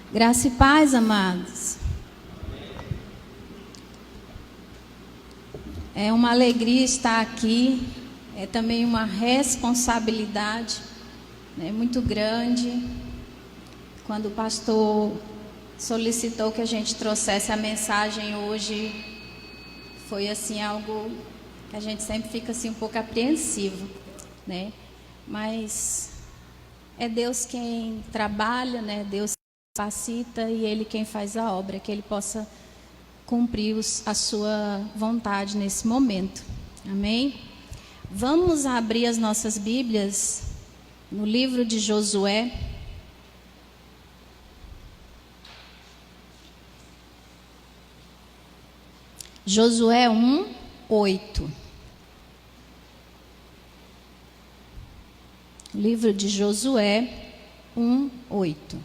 Graça e paz, amados. É uma alegria estar aqui, é também uma responsabilidade, né, muito grande. Quando o pastor solicitou que a gente trouxesse a mensagem hoje, foi assim algo que a gente sempre fica assim um pouco apreensivo, né? Mas é Deus quem trabalha, né? Deus capacita e Ele quem faz a obra, que Ele possa cumprir a sua vontade nesse momento. Amém? Vamos abrir as nossas Bíblias no livro de Josué. Josué 1:8. Livro de Josué 1:8.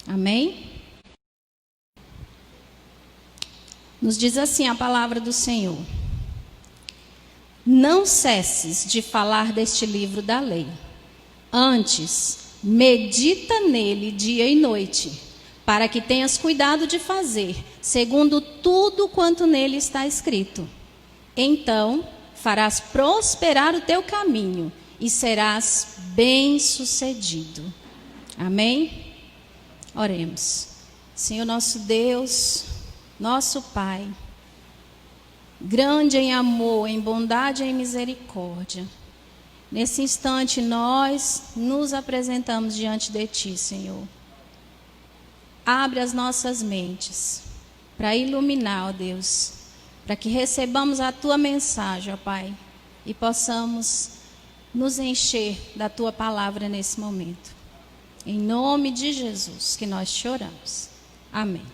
Amém? Nos diz assim a palavra do Senhor: não cesses de falar deste livro da lei. Antes, medita nele dia e noite, para que tenhas cuidado de fazer, segundo tudo quanto nele está escrito. Então, farás prosperar o teu caminho e serás bem-sucedido. Amém? Oremos. Senhor nosso Deus, nosso Pai, grande em amor, em bondade e em misericórdia, nesse instante nós nos apresentamos diante de Ti, Senhor. Abre as nossas mentes para iluminar, ó Deus, para que recebamos a Tua mensagem, ó Pai, e possamos nos encher da Tua palavra nesse momento. Em nome de Jesus que nós te oramos. Amém.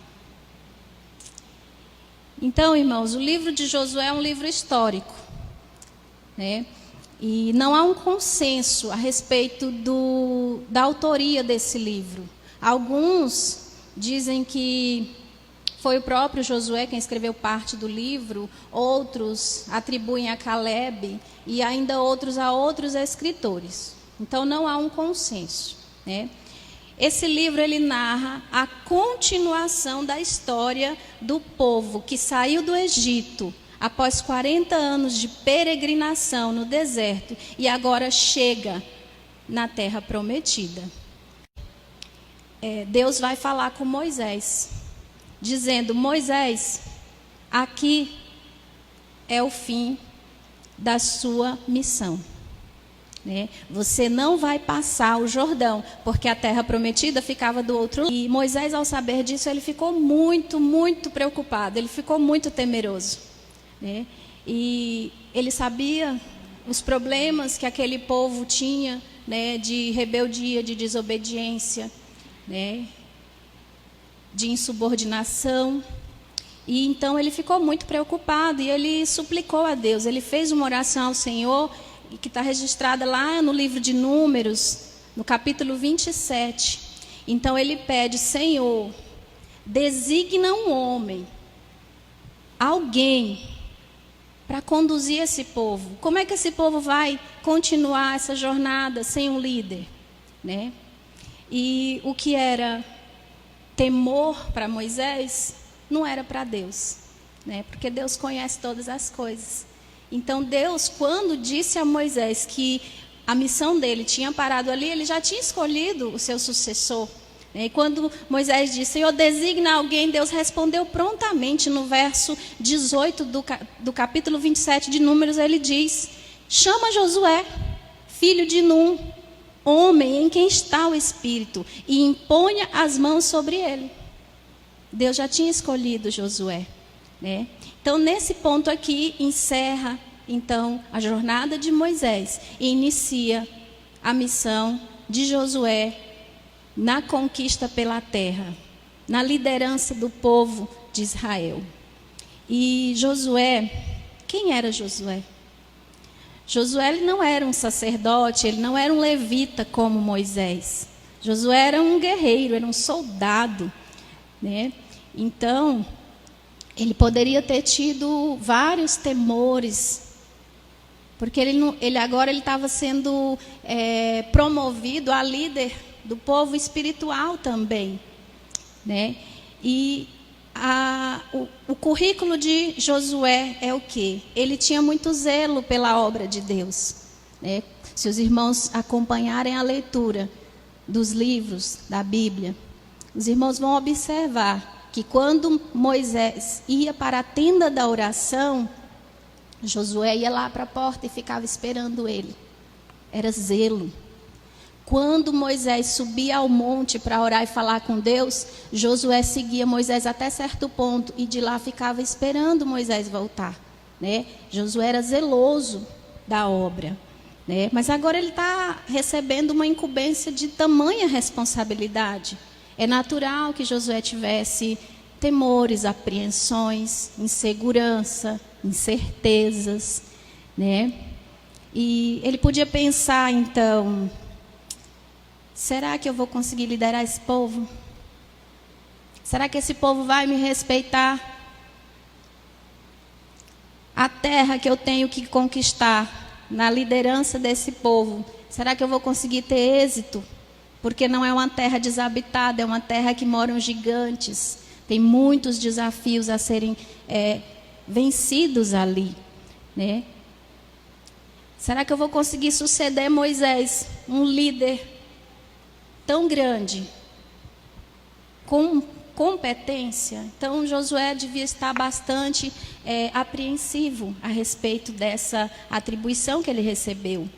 Então, irmãos, o livro de Josué é um livro histórico, né? E não há um consenso a respeito da autoria desse livro. Alguns dizem que foi o próprio Josué quem escreveu parte do livro, outros atribuem a Caleb e ainda outros a outros escritores. Então não há um consenso, né? Esse livro ele narra a continuação da história do povo que saiu do Egito após 40 anos de peregrinação no deserto e agora chega na terra prometida. Deus vai falar com Moisés, dizendo: Moisés, aqui é o fim da sua missão. Você não vai passar o Jordão, porque a terra prometida ficava do outro lado. E Moisés, ao saber disso, ele ficou muito, muito preocupado, ele ficou muito temeroso. E ele sabia os problemas que aquele povo tinha, de rebeldia, de desobediência, de insubordinação. E então ele ficou muito preocupado e ele suplicou a Deus, ele fez uma oração ao Senhor, que está registrada lá no livro de Números, no capítulo 27. Então ele pede: Senhor, designa um homem, alguém, para conduzir esse povo. Como é que esse povo vai continuar essa jornada sem um líder? E o que era temor para Moisés, não era para Deus, porque Deus conhece todas as coisas. Então Deus, quando disse a Moisés que a missão dele tinha parado ali, ele já tinha escolhido o seu sucessor. E quando Moisés disse: Senhor, designa alguém, Deus respondeu prontamente. No verso 18 do capítulo 27 de Números, ele diz: chama Josué, filho de Num, homem em quem está o Espírito, e imponha as mãos sobre ele. Deus já tinha escolhido Josué, Então, nesse ponto aqui, encerra, então, a jornada de Moisés e inicia a missão de Josué na conquista pela terra, na liderança do povo de Israel. E Josué, quem era Josué? Josué ele não era um sacerdote, ele não era um levita como Moisés. Josué era um guerreiro, era um soldado, Então, ele poderia ter tido vários temores Porque ele agora estava sendo promovido a líder do povo espiritual também, né? E o currículo de Josué é o quê? Ele tinha muito zelo pela obra de Deus, né? Se os irmãos acompanharem a leitura dos livros da Bíblia, os irmãos vão observar que quando Moisés ia para a tenda da oração, Josué ia lá para a porta e ficava esperando ele. Era zelo. Quando Moisés subia ao monte para orar e falar com Deus, Josué seguia Moisés até certo ponto e de lá ficava esperando Moisés voltar, né? Josué era zeloso da obra, né? Mas agora ele está recebendo uma incumbência de tamanha responsabilidade. É natural que Josué tivesse temores, apreensões, insegurança, incertezas, né? E ele podia pensar, então, será que eu vou conseguir liderar esse povo? Será que esse povo vai me respeitar? A terra que eu tenho que conquistar na liderança desse povo, será que eu vou conseguir ter êxito? Porque não é uma terra desabitada, é uma terra que moram gigantes. Tem muitos desafios a serem vencidos ali, né? Será que eu vou conseguir suceder Moisés, um líder tão grande, com competência? Então Josué devia estar bastante apreensivo a respeito dessa atribuição que ele recebeu.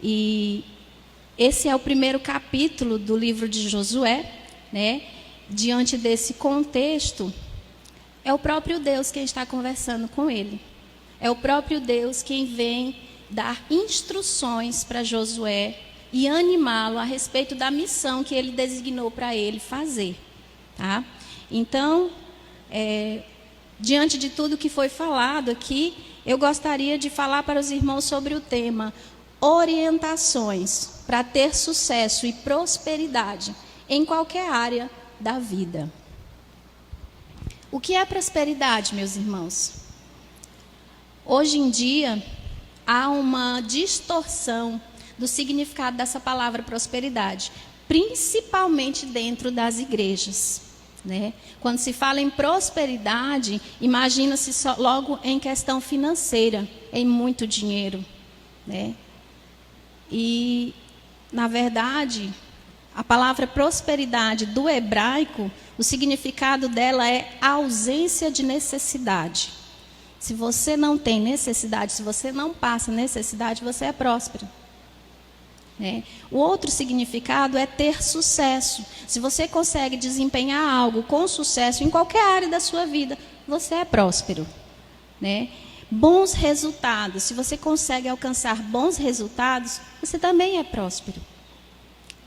E esse é o primeiro capítulo do livro de Josué, né? Diante desse contexto, é o próprio Deus quem está conversando com ele. É o próprio Deus quem vem dar instruções para Josué e animá-lo a respeito da missão que ele designou para ele fazer, tá? Então, diante de tudo que foi falado aqui, eu gostaria de falar para os irmãos sobre o tema orientações para ter sucesso e prosperidade em qualquer área da vida. O que é prosperidade, meus irmãos? Hoje em dia, há uma distorção do significado dessa palavra prosperidade, principalmente dentro das igrejas, né? Quando se fala em prosperidade, imagina-se logo em questão financeira, em muito dinheiro, né? E, na verdade, a palavra prosperidade do hebraico, o significado dela é ausência de necessidade. Se você não tem necessidade, se você não passa necessidade, você é próspero, né? O outro significado é ter sucesso. Se você consegue desempenhar algo com sucesso em qualquer área da sua vida, você é próspero, né? Bons resultados. Se você consegue alcançar bons resultados, você também é próspero.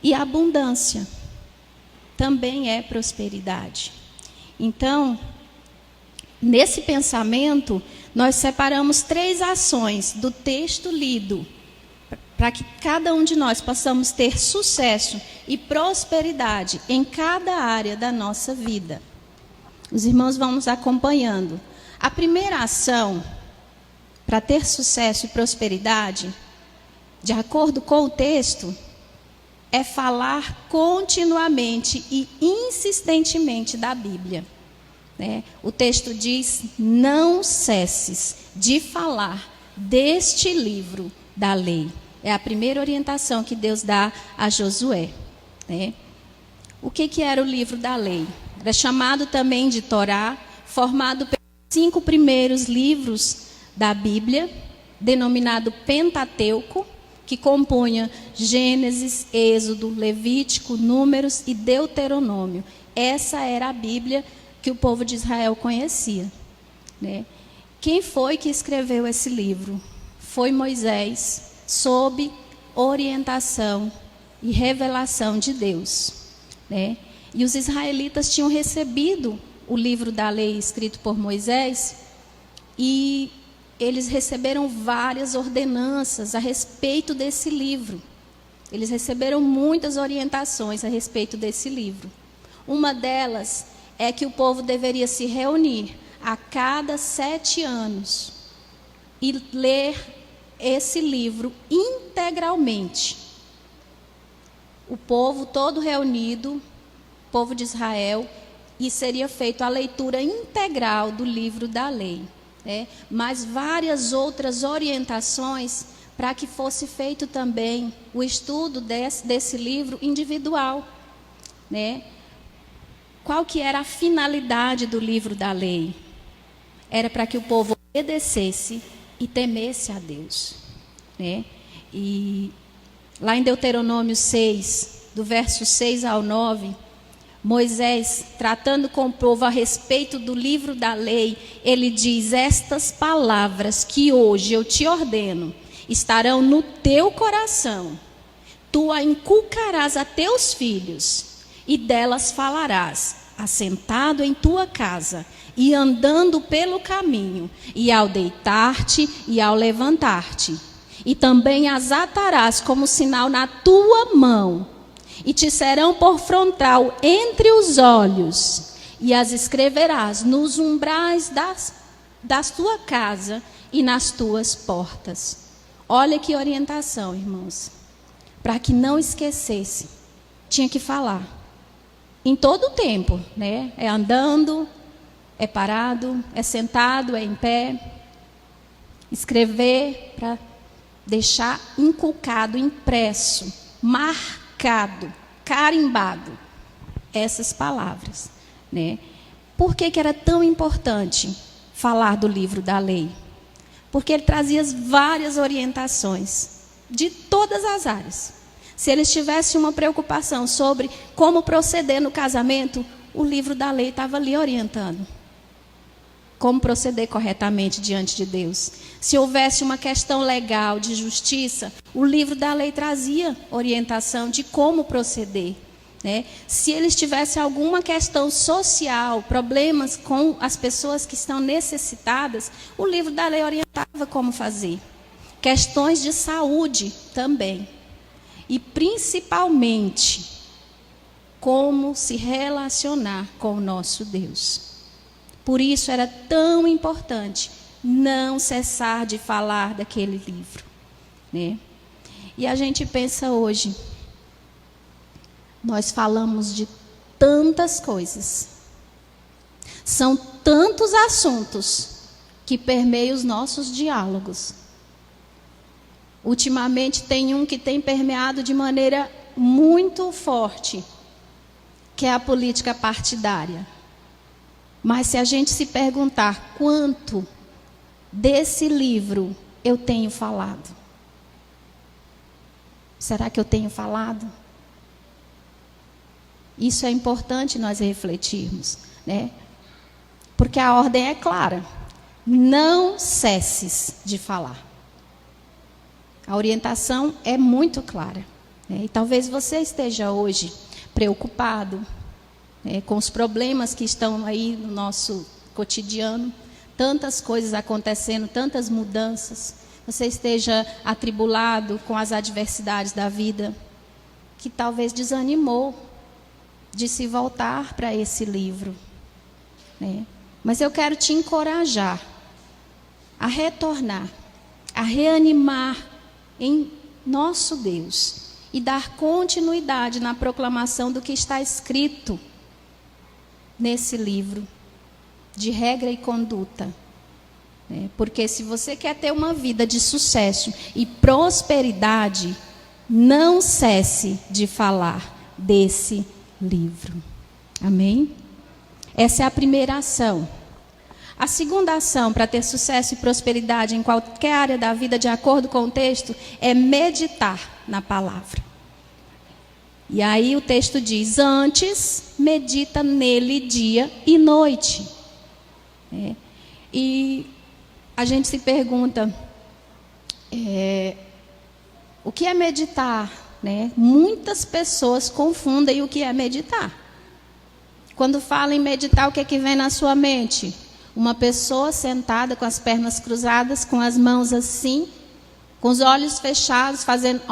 E a abundância também é prosperidade. Então, nesse pensamento, nós separamos 3 ações do texto lido, para que cada um de nós possamos ter sucesso e prosperidade em cada área da nossa vida. Os irmãos vão nos acompanhando. A primeira ação para ter sucesso e prosperidade, de acordo com o texto, é falar continuamente e insistentemente da Bíblia, né? O texto diz: não cesses de falar deste livro da lei. É a primeira orientação que Deus dá a Josué, né? O que era o livro da lei? Era chamado também de Torá, formado pelos 5 primeiros livros da Bíblia, denominado Pentateuco, que compunha Gênesis, Êxodo, Levítico, Números e Deuteronômio. Essa era a Bíblia que o povo de Israel conhecia, né? Quem foi que escreveu esse livro? Foi Moisés, sob orientação e revelação de Deus, né? E os israelitas tinham recebido o livro da lei escrito por Moisés e eles receberam várias ordenanças a respeito desse livro. Eles receberam muitas orientações a respeito desse livro. Uma delas é que o povo deveria se reunir a cada 7 anos e ler esse livro integralmente. O povo todo reunido, o povo de Israel, e seria feita a leitura integral do livro da lei, né? Mas várias outras orientações para que fosse feito também o estudo desse livro individual, né? Qual que era a finalidade do livro da lei? Era para que o povo obedecesse e temesse a Deus, né? E lá em Deuteronômio 6, do verso 6 ao 9, Moisés, tratando com o povo a respeito do livro da lei, ele diz: estas palavras que hoje eu te ordeno estarão no teu coração, tu a inculcarás a teus filhos, e delas falarás, assentado em tua casa, e andando pelo caminho, e ao deitar-te e ao levantar-te. E também as atarás como sinal na tua mão, e te serão por frontal entre os olhos, e as escreverás nos umbrais da tua casa e nas tuas portas. Olha que orientação, irmãos. Para que não esquecesse, tinha que falar. Em todo o tempo, né? É andando, é parado, é sentado, é em pé. Escrever para deixar inculcado, impresso, marcado, carimbado essas palavras, né? Por que era tão importante falar do livro da lei? Porque ele trazia várias orientações de todas as áreas. Se eles tivessem uma preocupação sobre como proceder no casamento, o livro da lei estava ali orientando como proceder corretamente diante de Deus. Se houvesse uma questão legal de justiça, o livro da lei trazia orientação de como proceder, né? Se eles tivessem alguma questão social, problemas com as pessoas que estão necessitadas, o livro da lei orientava como fazer. Questões de saúde também. E principalmente, como se relacionar com o nosso Deus. Por isso era tão importante não cessar de falar daquele livro, né? E a gente pensa hoje, nós falamos de tantas coisas, são tantos assuntos que permeiam os nossos diálogos. Ultimamente tem um que tem permeado de maneira muito forte, que é a política partidária. Mas se a gente se perguntar quanto desse livro eu tenho falado, será que eu tenho falado? Isso é importante nós refletirmos, né? Porque a ordem é clara: não cesses de falar. A orientação é muito clara, né? E talvez você esteja hoje preocupado, com os problemas que estão aí no nosso cotidiano, tantas coisas acontecendo, tantas mudanças. Você esteja atribulado com as adversidades da vida, que talvez desanimou de se voltar para esse livro, né? Mas eu quero te encorajar a retornar, a reanimar em nosso Deus e dar continuidade na proclamação do que está escrito nesse livro de regra e conduta, né? Porque se você quer ter uma vida de sucesso e prosperidade, não cesse de falar desse livro. Amém? Essa é a primeira ação. A segunda ação para ter sucesso e prosperidade em qualquer área da vida, de acordo com o texto, é meditar na palavra. E aí o texto diz: antes, medita nele dia e noite. E a gente se pergunta, o que é meditar, né? Muitas pessoas confundem o que é meditar. Quando fala em meditar, o que é que vem na sua mente? Uma pessoa sentada com as pernas cruzadas, com as mãos assim, com os olhos fechados, fazendo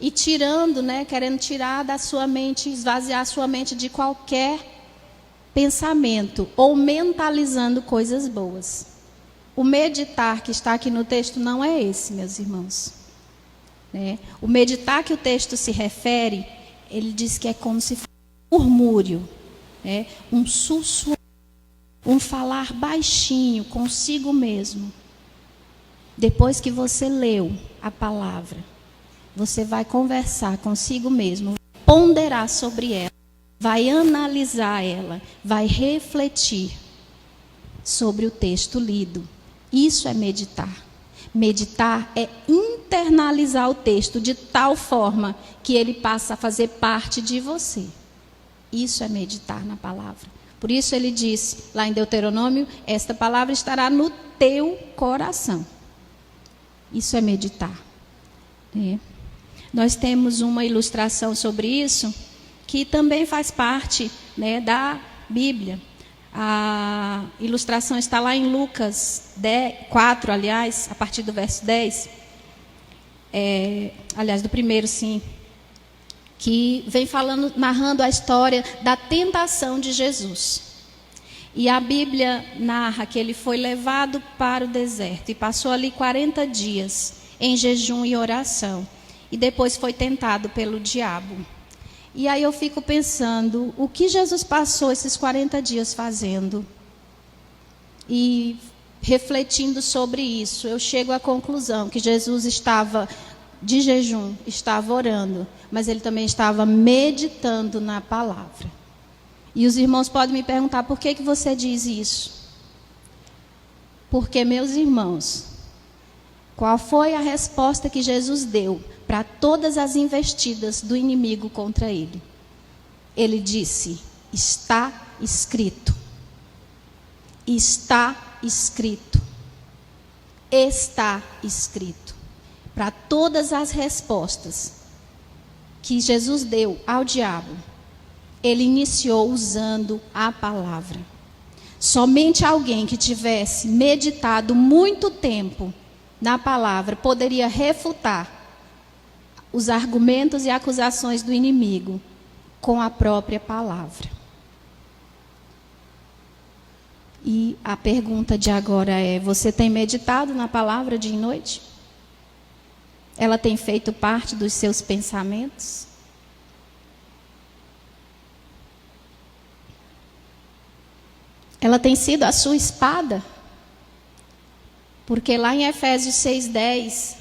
e tirando, né, querendo tirar da sua mente, esvaziar a sua mente de qualquer pensamento, ou mentalizando coisas boas. o meditar que está aqui no texto não é esse, meus irmãos. Né? O meditar que o texto se refere, ele diz que é como se fosse um murmúrio, né? Um sussurro, um falar baixinho consigo mesmo. Depois que você leu a palavra, você vai conversar consigo mesmo, ponderar sobre ela, vai analisar ela, vai refletir sobre o texto lido. Isso é meditar. Meditar é internalizar o texto de tal forma que ele passa a fazer parte de você. Isso é meditar na palavra. Por isso ele disse lá em Deuteronômio, esta palavra estará no teu coração. Isso é meditar. Nós temos uma ilustração sobre isso, que também faz parte, né, da Bíblia. A ilustração está lá em Lucas 4, aliás, a partir do verso 10. Aliás, do primeiro, sim. Que vem falando, narrando a história da tentação de Jesus. E a Bíblia narra que ele foi levado para o deserto e passou ali 40 dias em jejum e oração. E depois foi tentado pelo diabo. E aí eu fico pensando, o que Jesus passou esses 40 dias fazendo? E refletindo sobre isso, eu chego à conclusão que Jesus estava de jejum, estava orando, mas ele também estava meditando na palavra. E os irmãos podem me perguntar, por que você diz isso? Porque, meus irmãos, qual foi a resposta que Jesus deu para todas as investidas do inimigo contra ele? Ele disse, está escrito. Está escrito. Está escrito. Para todas as respostas que Jesus deu ao diabo, ele iniciou usando a palavra. Somente alguém que tivesse meditado muito tempo na palavra poderia refutar os argumentos e acusações do inimigo com a própria palavra. E a pergunta de agora é, você tem meditado na palavra dia e noite? Ela tem feito parte dos seus pensamentos? Ela tem sido a sua espada? Porque lá em Efésios 6:10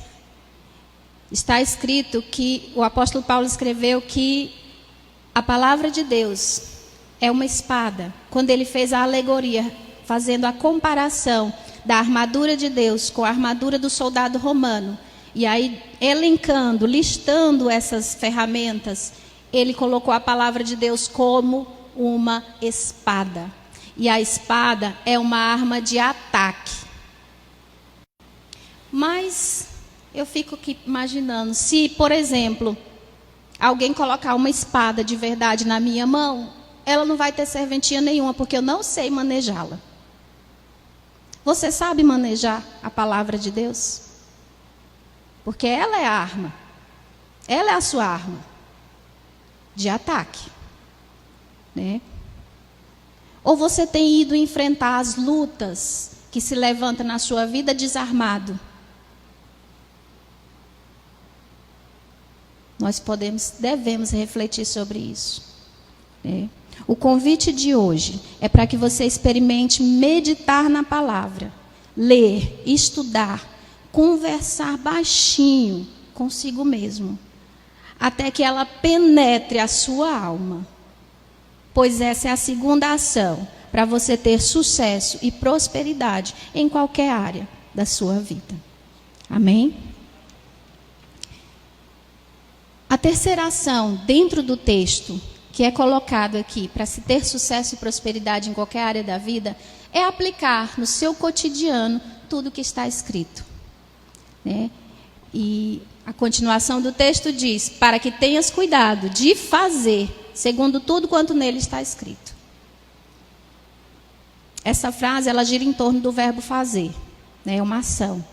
está escrito que o apóstolo Paulo escreveu que a palavra de Deus é uma espada. Quando ele fez a alegoria, fazendo a comparação da armadura de Deus com a armadura do soldado romano, e aí elencando, listando essas ferramentas, ele colocou a palavra de Deus como uma espada. E a espada é uma arma de ataque. Mas eu fico aqui imaginando, se, por exemplo, alguém colocar uma espada de verdade na minha mão, ela não vai ter serventia nenhuma, porque eu não sei manejá-la. Você sabe manejar a palavra de Deus? Porque ela é a arma. Ela é a sua arma de ataque, né? Ou você tem ido enfrentar as lutas que se levantam na sua vida desarmado? Nós devemos refletir sobre isso, né? O convite de hoje é para que você experimente meditar na palavra, ler, estudar, conversar baixinho consigo mesmo, até que ela penetre a sua alma. Pois essa é a segunda ação para você ter sucesso e prosperidade em qualquer área da sua vida. Amém? A terceira ação dentro do texto, que é colocado aqui para se ter sucesso e prosperidade em qualquer área da vida, é aplicar no seu cotidiano tudo o que está escrito, né? E a continuação do texto diz, para que tenhas cuidado de fazer segundo tudo quanto nele está escrito. Essa frase, ela gira em torno do verbo fazer, né? É uma ação.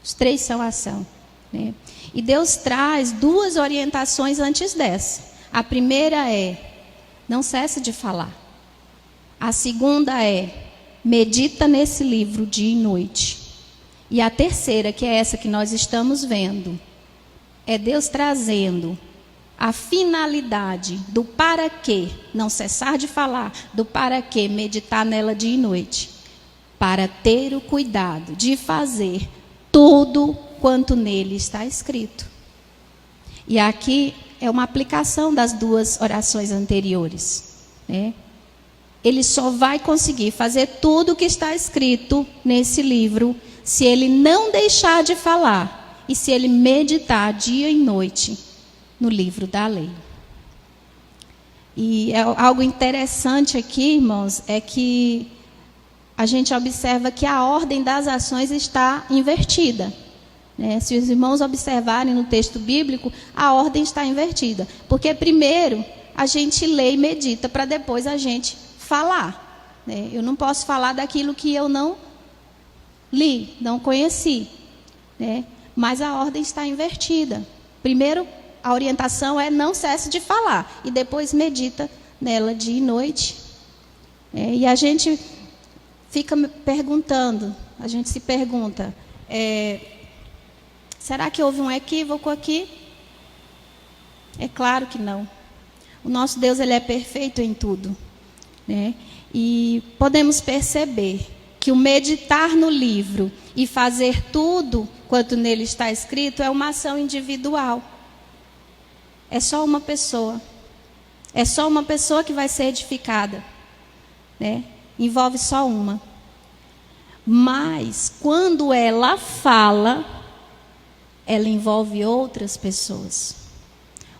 Os três são ação, né? E Deus traz duas orientações antes dessa. A primeira é, não cesse de falar. A segunda é, medita nesse livro dia e noite. E a terceira, que é essa que nós estamos vendo, é Deus trazendo a finalidade do para quê, não cessar de falar, do para quê, meditar nela dia e noite, para ter o cuidado de fazer tudo quanto nele está escrito. E aqui é uma aplicação das duas orações anteriores, né? Ele só vai conseguir fazer tudo o que está escrito nesse livro se ele não deixar de falar e se ele meditar dia e noite no livro da lei. E algo interessante aqui, irmãos, é que a gente observa que a ordem das ações está invertida, né? Se os irmãos observarem no texto bíblico, a ordem está invertida. Porque primeiro a gente lê e medita para depois a gente falar, né? Eu não posso falar daquilo que eu não li, não conheci, né? Mas a ordem está invertida. Primeiro, a orientação é não cesse de falar e depois medita nela dia e noite. E a gente fica perguntando, a gente se pergunta, será que houve um equívoco aqui? É claro que não. O nosso Deus, ele é perfeito em tudo, né? E podemos perceber que o meditar no livro e fazer tudo quanto nele está escrito é uma ação individual. É só uma pessoa. É só uma pessoa que vai ser edificada, né? Envolve só uma. Mas, quando ela fala, ela envolve outras pessoas.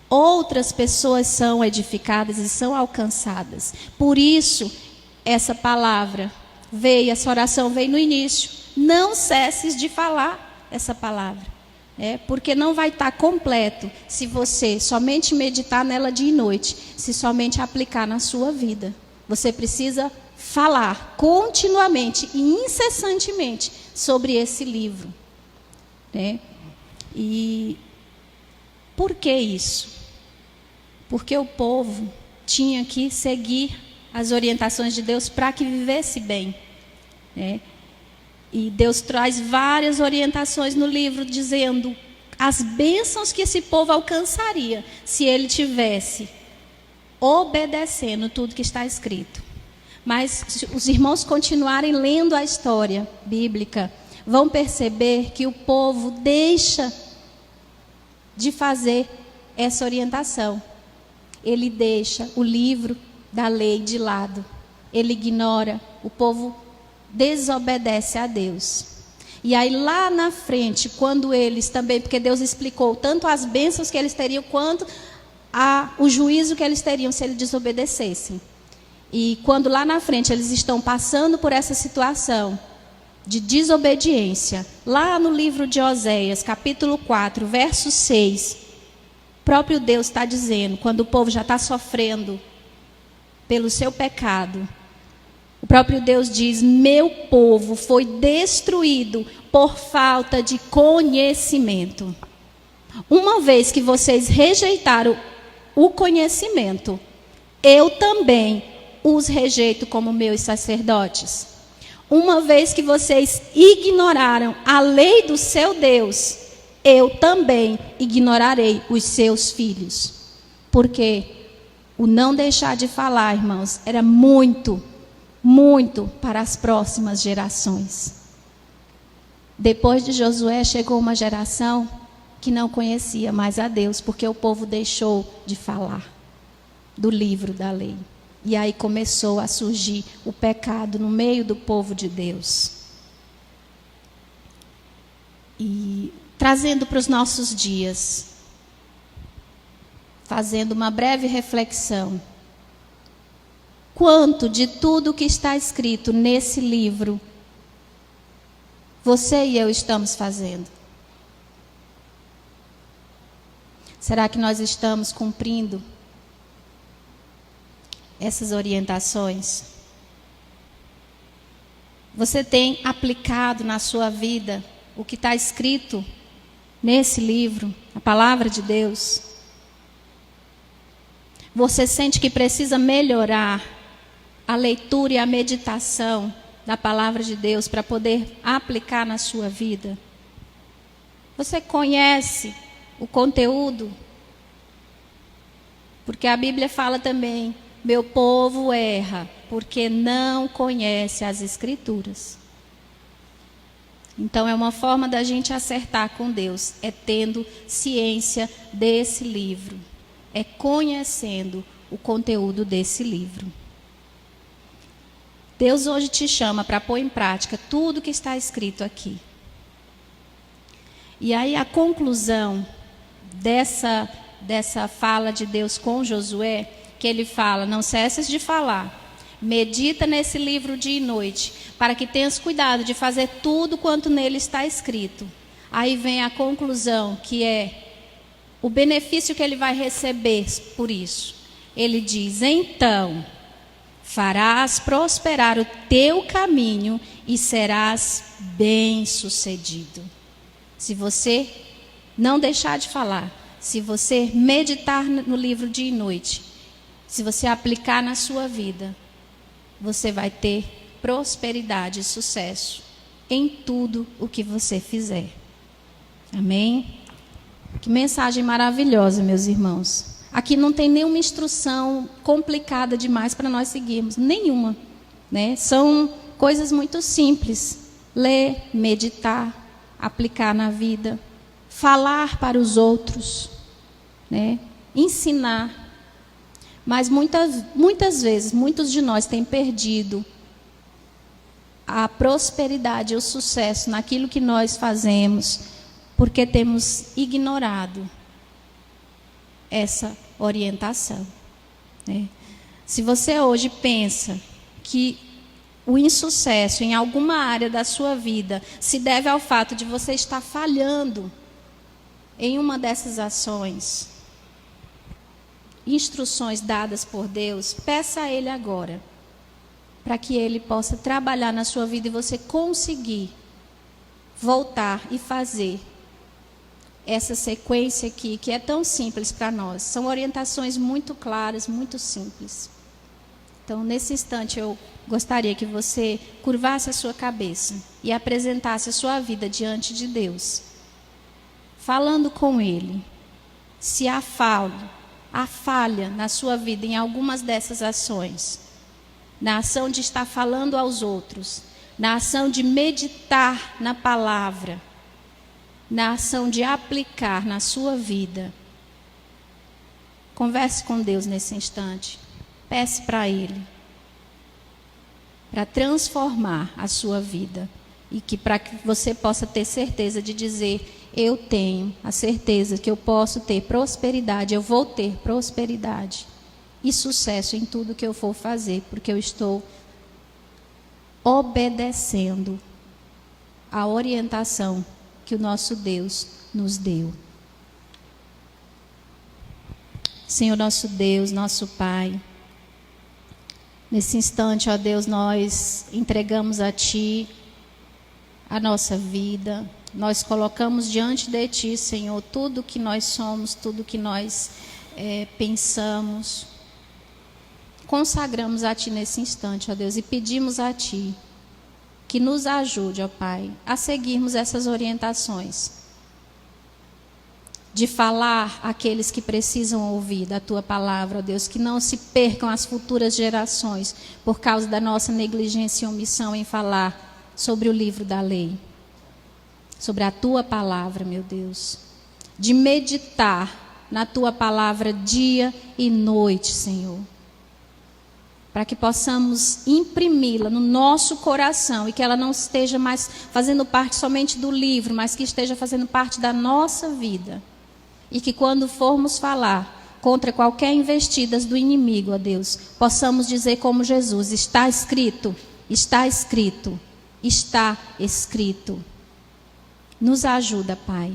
Outras pessoas são edificadas e são alcançadas. Por isso, essa palavra veio, essa oração veio no início. Não cesses de falar essa palavra. Porque não vai estar completo se você somente meditar nela dia e noite, se somente aplicar na sua vida. Você precisa falar continuamente e incessantemente sobre esse livro, né? E por que isso? Porque o povo tinha que seguir as orientações de Deus para que vivesse bem, né? E Deus traz várias orientações no livro, dizendo as bênçãos que esse povo alcançaria se ele tivesse obedecendo tudo que está escrito. Mas se os irmãos continuarem lendo a história bíblica, vão perceber que o povo deixa de fazer essa orientação. Ele deixa o livro da lei de lado. Ele ignora, o povo desobedece a Deus. E aí lá na frente, quando eles também, porque Deus explicou tanto as bênçãos que eles teriam, quanto o juízo que eles teriam se eles desobedecessem. E quando lá na frente eles estão passando por essa situação de desobediência, lá no livro de Oséias, capítulo 4, verso 6, o próprio Deus está dizendo, quando o povo já está sofrendo pelo seu pecado, o próprio Deus diz: meu povo foi destruído por falta de conhecimento. Uma vez que vocês rejeitaram o conhecimento, eu também os rejeito como meus sacerdotes. Uma vez que vocês ignoraram a lei do seu Deus, eu também ignorarei os seus filhos. Porque o não deixar de falar, irmãos, era muito para as próximas gerações. Depois de Josué chegou uma geração que não conhecia mais a Deus, porque o povo deixou de falar do livro da lei. E aí começou a surgir o pecado no meio do povo de Deus. E trazendo para os nossos dias, fazendo uma breve reflexão, quanto de tudo que está escrito nesse livro você e eu estamos fazendo? Será que nós estamos cumprindo essas orientações? Você tem aplicado na sua vida o que está escrito nesse livro, a palavra de Deus? Você sente que precisa melhorar a leitura e a meditação da palavra de Deus para poder aplicar na sua vida? Você conhece o conteúdo? Porque a Bíblia fala também: meu povo erra porque não conhece as Escrituras. Então é uma forma da gente acertar com Deus, é tendo ciência desse livro, é conhecendo o conteúdo desse livro. Deus hoje te chama para pôr em prática tudo que está escrito aqui. E aí a conclusão dessa fala de Deus com Josué, que ele fala: não cesses de falar, medita nesse livro dia e noite, para que tenhas cuidado de fazer tudo quanto nele está escrito. Aí vem a conclusão, que é o benefício que ele vai receber por isso. Ele diz: então farás prosperar o teu caminho e serás bem-sucedido. Se você não deixar de falar, se você meditar no livro dia e noite, se você aplicar na sua vida, você vai ter prosperidade e sucesso em tudo o que você fizer. Amém? Que mensagem maravilhosa, meus irmãos. Aqui não tem nenhuma instrução complicada demais para nós seguirmos, nenhuma, né? São coisas muito simples: ler, meditar, aplicar na vida, falar para os outros, né? Ensinar. Mas muitas vezes, muitos de nós têm perdido a prosperidade e o sucesso naquilo que nós fazemos, porque temos ignorado essa orientação, né? Se você hoje pensa que o insucesso em alguma área da sua vida se deve ao fato de você estar falhando em uma dessas ações, instruções dadas por Deus, peça a Ele agora, para que Ele possa trabalhar na sua vida e você conseguir voltar e fazer essa sequência aqui, que é tão simples para nós. São orientações muito claras, muito simples. Então, nesse instante, eu gostaria que você curvasse a sua cabeça e apresentasse a sua vida diante de Deus, falando com Ele. Se há falha na sua vida em algumas dessas ações, na ação de estar falando aos outros, na ação de meditar na palavra, na ação de aplicar na sua vida, converse com Deus nesse instante. Peça para Ele, para transformar a sua vida, e que para que você possa ter certeza de dizer: eu tenho a certeza que eu posso ter prosperidade, eu vou ter prosperidade e sucesso em tudo que eu for fazer, porque eu estou obedecendo a orientação que o nosso Deus nos deu. Senhor, nosso Deus, nosso Pai, nesse instante, ó Deus, nós entregamos a Ti a nossa vida, nós colocamos diante de Ti, Senhor, tudo que nós somos, tudo que nós pensamos, consagramos a Ti nesse instante, ó Deus, e pedimos a Ti que nos ajude, ó Pai, a seguirmos essas orientações, de falar àqueles que precisam ouvir da Tua palavra, ó Deus, que não se percam as futuras gerações por causa da nossa negligência e omissão em falar sobre o livro da lei, sobre a Tua palavra, meu Deus, de meditar na Tua palavra dia e noite, Senhor, para que possamos imprimi-la no nosso coração e que ela não esteja mais fazendo parte somente do livro, mas que esteja fazendo parte da nossa vida. E que quando formos falar contra qualquer investidas do inimigo, ó Deus, possamos dizer como Jesus: está escrito, está escrito, está escrito. Nos ajuda, Pai.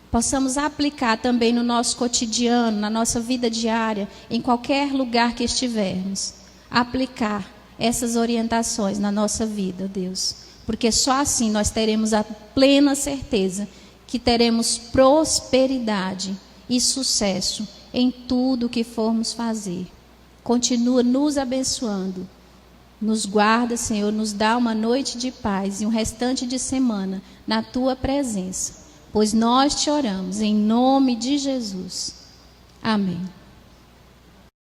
Possamos aplicar também no nosso cotidiano, na nossa vida diária, em qualquer lugar que estivermos, aplicar essas orientações na nossa vida, Deus, porque só assim nós teremos a plena certeza que teremos prosperidade e sucesso em tudo que formos fazer. Continua nos abençoando Nos guarda, Senhor, nos dá uma noite de paz e um restante de semana na tua presença, pois nós te oramos em nome de Jesus. Amém.